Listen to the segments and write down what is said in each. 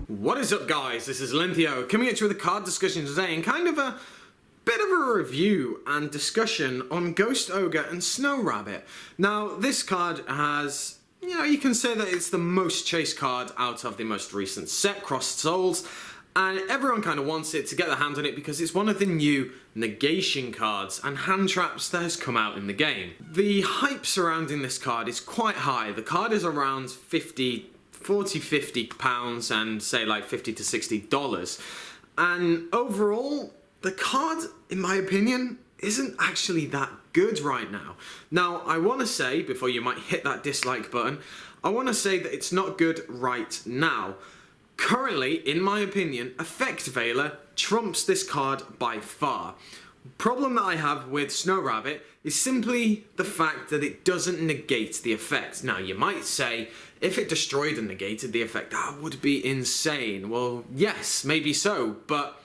What is up, guys? This is Linthio coming at you with a card discussion today and kind of a bit of a review and discussion on Ghost Ogre and Snow Rabbit. Now, this card has, you can say that it's the most chased card out of the most recent set, Crossed Souls, and everyone kind of wants it to get their hand on it because it's one of the new negation cards and hand traps that has come out in the game. The hype surrounding this card is quite high. The card is around £50 and say like $50 to $60. And overall, the card, in my opinion, isn't actually that good right now. Now, I want to say, before you might hit that dislike button, I want to say that it's not good right now. Currently, in my opinion, Effect Veiler trumps this card by far. The problem that I have with Snow Rabbit is simply the fact that it doesn't negate the effect. Now, you might say, if it destroyed and negated the effect, that would be insane. Well, yes, maybe so, but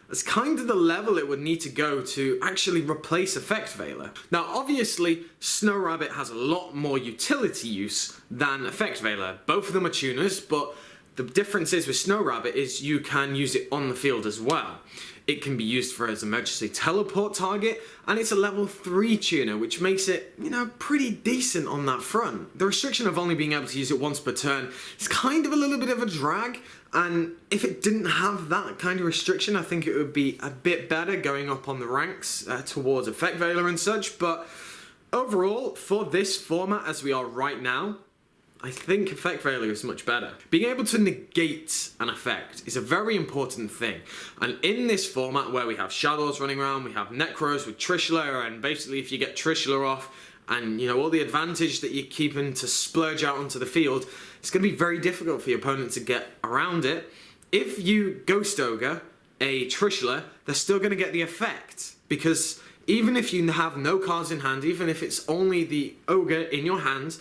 that's kind of the level it would need to go to actually replace Effect Veiler. Now, obviously, Snow Rabbit has a lot more utility use than Effect Veiler. Both of them are tuners, but the difference is with Snow Rabbit is you can use it on the field as well. It can be used for as emergency teleport target, and it's a level 3 tuner, which makes it, pretty decent on that front. The restriction of only being able to use it once per turn is kind of a little bit of a drag, and if it didn't have that kind of restriction, I think it would be a bit better going up on the ranks towards Effect Veiler and such, but overall, for this format as we are right now, I think Effect Veiler is much better. Being able to negate an effect is a very important thing. And in this format where we have Shadows running around, we have Necros with Trishula, and basically if you get Trishula off and all the advantage that you're keeping to splurge out onto the field, it's going to be very difficult for your opponent to get around it. If you Ghost Ogre a Trishula, they're still going to get the effect, because even if you have no cards in hand, even if it's only the Ogre in your hand,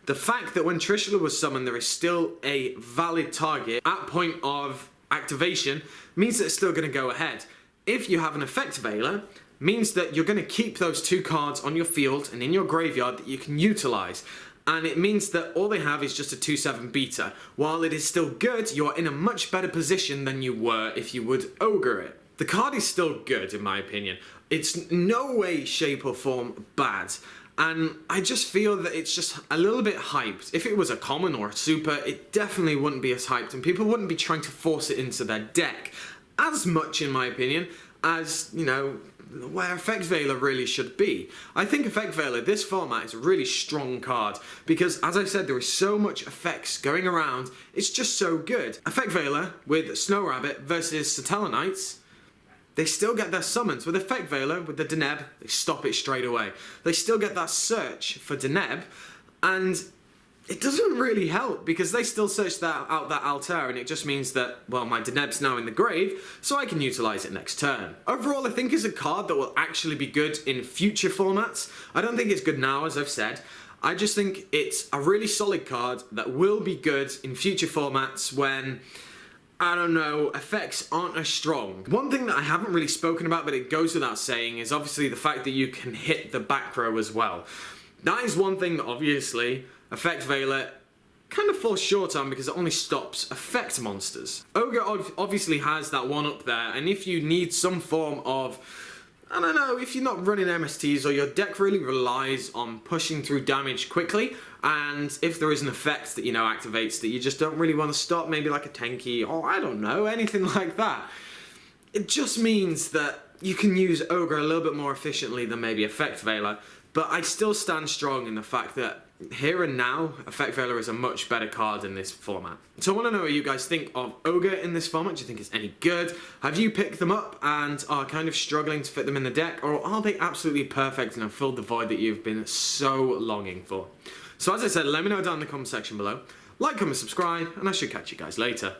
the fact that when Trishula was summoned there is still a valid target at point of activation means that it's still going to go ahead. If you have an Effect Veiler, means that you're going to keep those 2 cards on your field and in your graveyard that you can utilize. And it means that all they have is just a 2/7 beta. While it is still good, you're in a much better position than you were if you would Ogre it. The card is still good in my opinion. It's no way, shape or form bad. And I just feel that it's just a little bit hyped. If it was a common or a super, it definitely wouldn't be as hyped and people wouldn't be trying to force it into their deck as much, in my opinion, as, where Effect Veiler really should be. I think Effect Veiler, this format, is a really strong card because, as I said, there is so much effects going around, it's just so good. Effect Veiler with Snow Rabbit versus Satella Knights, they still get their summons. With Effect Veiler, with the Deneb, they stop it straight away. They still get that search for Deneb, and it doesn't really help because they still search out that Altair, and it just means that, well, my Deneb's now in the grave, so I can utilize it next turn. Overall, I think it's a card that will actually be good in future formats. I don't think it's good now, as I've said. I just think it's a really solid card that will be good in future formats when, I don't know, effects aren't as strong. One thing that I haven't really spoken about, but it goes without saying, is obviously the fact that you can hit the back row as well. That is one thing that obviously Effect Veiler kind of falls short on because it only stops effect monsters. Ogre obviously has that one up there, and if you need some form of, I don't know, if you're not running MSTs or your deck really relies on pushing through damage quickly, and if there is an effect that activates that you just don't really want to stop, maybe like a Tenki or I don't know, anything like that, it just means that you can use Ogre a little bit more efficiently than maybe Effect Veiler. But I still stand strong in the fact that here and now, Effect Veiler is a much better card in this format. So I want to know what you guys think of Ogre in this format. Do you think it's any good? Have you picked them up and are kind of struggling to fit them in the deck? Or are they absolutely perfect and have filled the void that you've been so longing for? So as I said, let me know down in the comment section below. Like, comment, subscribe, and I should catch you guys later.